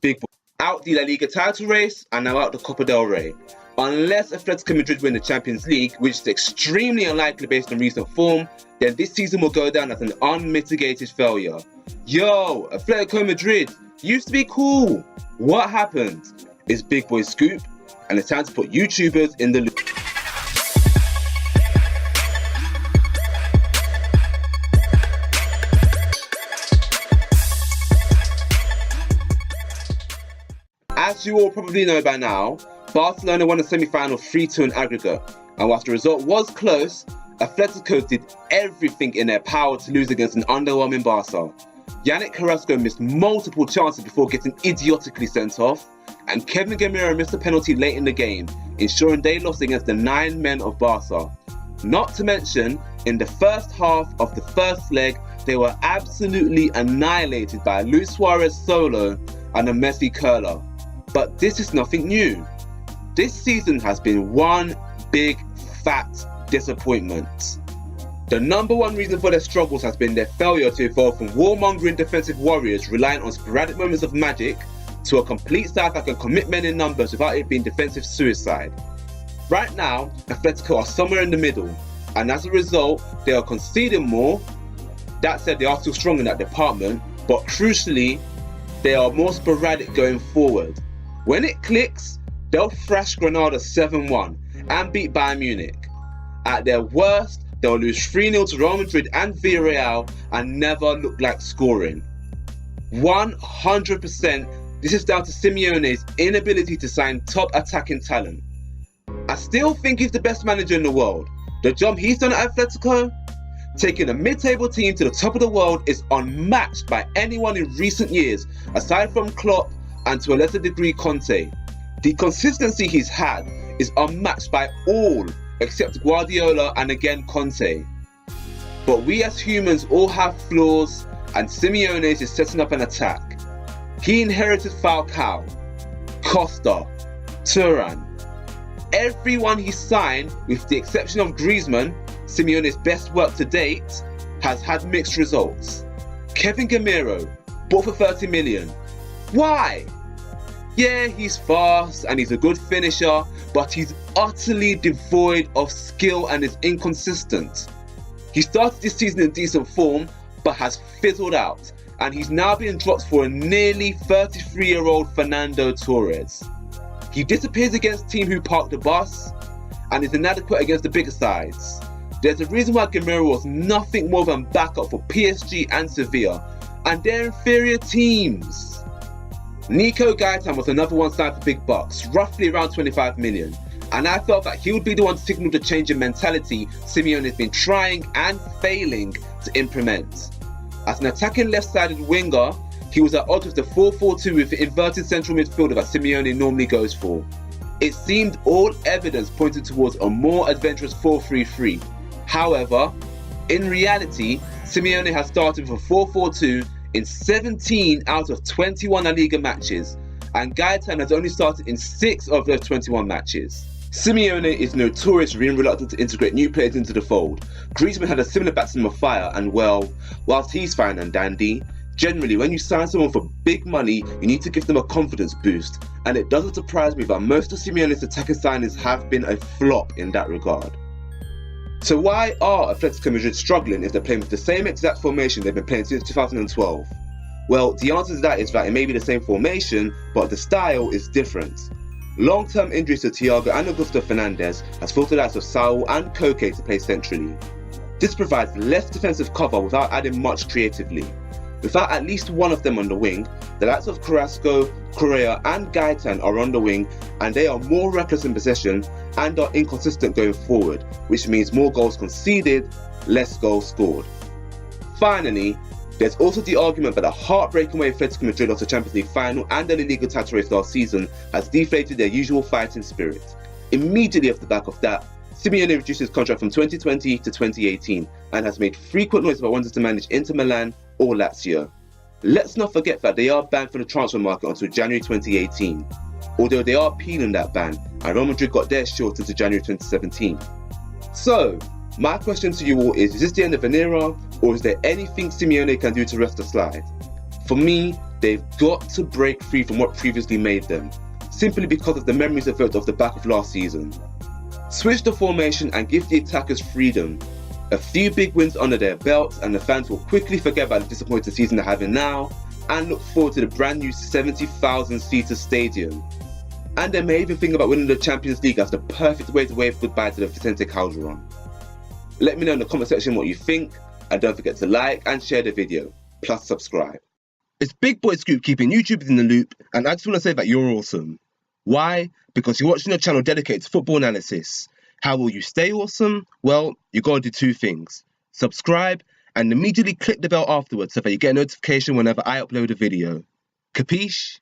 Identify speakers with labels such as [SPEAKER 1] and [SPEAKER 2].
[SPEAKER 1] big boys out the La Liga title race and now out the Copa del Rey. Unless Atletico Madrid win the Champions League, which is extremely unlikely based on recent form, then this season will go down as an unmitigated failure. Yo, Atletico Madrid used to be cool. What happened? It's Big Boy Scoop, and it's time to put YouTubers in the loop. As you all probably know by now, Barcelona won the semi-final 3-2 in aggregate, and whilst the result was close, Atletico did everything in their power to lose against an underwhelming Barca. Yannick Carrasco missed multiple chances before getting idiotically sent off, and Kevin Gamero missed a penalty late in the game, ensuring they lost against the 9 men of Barca. Not to mention, in the first half of the first leg, they were absolutely annihilated by a Luis Suarez solo and a Messi curler. But this is nothing new. This season has been one big fat disappointment. The number one reason for their struggles has been their failure to evolve from warmongering defensive warriors relying on sporadic moments of magic to a complete side that can commit men in numbers without it being defensive suicide. Right now, Atletico are somewhere in the middle, and as a result, they are conceding more. That said, they are still strong in that department, but crucially, they are more sporadic going forward. When it clicks, they'll thrash Granada 7-1 and beat Bayern Munich. At their worst, they'll lose 3-0 to Real Madrid and Villarreal and never look like scoring. 100% this is down to Simeone's inability to sign top attacking talent. I still think he's the best manager in the world. The job he's done at Atletico, taking a mid-table team to the top of the world, is unmatched by anyone in recent years, aside from Klopp and to a lesser degree Conte. The consistency he's had is unmatched by all except Guardiola and again Conte. But we as humans all have flaws, and Simeone's is setting up an attack. He inherited Falcao, Costa, Turan. Everyone he signed, with the exception of Griezmann, Simeone's best work to date, has had mixed results. Kevin Gamero, bought for 30 million. Why? Yeah, he's fast and he's a good finisher, but he's utterly devoid of skill and is inconsistent. He started this season in decent form, but has fizzled out, and he's now being dropped for a nearly 33-year-old Fernando Torres. He disappears against teams who park the bus, and is inadequate against the bigger sides. There's a reason why Gamero was nothing more than backup for PSG and Sevilla, and they're inferior teams. Nico Gaitan was another one signed for big bucks, roughly around 25 million, and I felt that he would be the one to signal the change in mentality Simeone has been trying and failing to implement. As an attacking left-sided winger, he was at odds with the 4-4-2 with the inverted central midfielder that Simeone normally goes for. It seemed all evidence pointed towards a more adventurous 4-3-3. However, in reality, Simeone has started with a 4-4-2 in 17 out of 21 La Liga matches, and Gaitan has only started in 6 of those 21 matches. Simeone is notorious for being reluctant to integrate new players into the fold. Griezmann had a similar baptism of fire, and well, whilst he's fine and dandy, generally when you sign someone for big money, you need to give them a confidence boost, and it doesn't surprise me that most of Simeone's attacking signings have been a flop in that regard. So why are Atletico Madrid struggling if they're playing with the same exact formation they've been playing since 2012? Well, the answer to that is that it may be the same formation, but the style is different. Long-term injuries to Thiago and Augusto Fernandez has forced the likes of Saul and Koke to play centrally. This provides less defensive cover without adding much creatively. Without at least one of them on the wing, the likes of Carrasco, Correa and Gaitan are on the wing, and they are more reckless in possession and are inconsistent going forward, which means more goals conceded, less goals scored. Finally, there's also the argument that the heartbreaking way Atletico Madrid lost the Champions League final and the La Liga title race last season has deflated their usual fighting spirit. Immediately off the back of that, Simeone reduced his contract from 2020 to 2018 and has made frequent noise about wanting to manage Inter Milan or Lazio. Let's not forget that they are banned from the transfer market until January 2018, although they are appealing that ban, and Real Madrid got theirs shortened to January 2017. So, my question to you all is this the end of an era, or is there anything Simeone can do to rest the slide? For me, They've got to break free from what previously made them, simply because of the memories evoked off the back of last season. Switch the formation and give the attackers freedom. A few big wins under their belts and the fans will quickly forget about the disappointing season they're having now and look forward to the brand new 70,000-seater stadium. And they may even think about winning the Champions League as the perfect way to wave goodbye to the Vicente Calderon. Let me know in the comment section what you think, and don't forget to like and share the video, plus subscribe. It's Big Boy Scoop keeping YouTubers in the loop, and I just want to say that you're awesome. Why? Because you're watching a channel dedicated to football analysis. How will you stay awesome? Well, you gotta do two things. Subscribe, and immediately click the bell afterwards so that you get a notification whenever I upload a video. Capiche?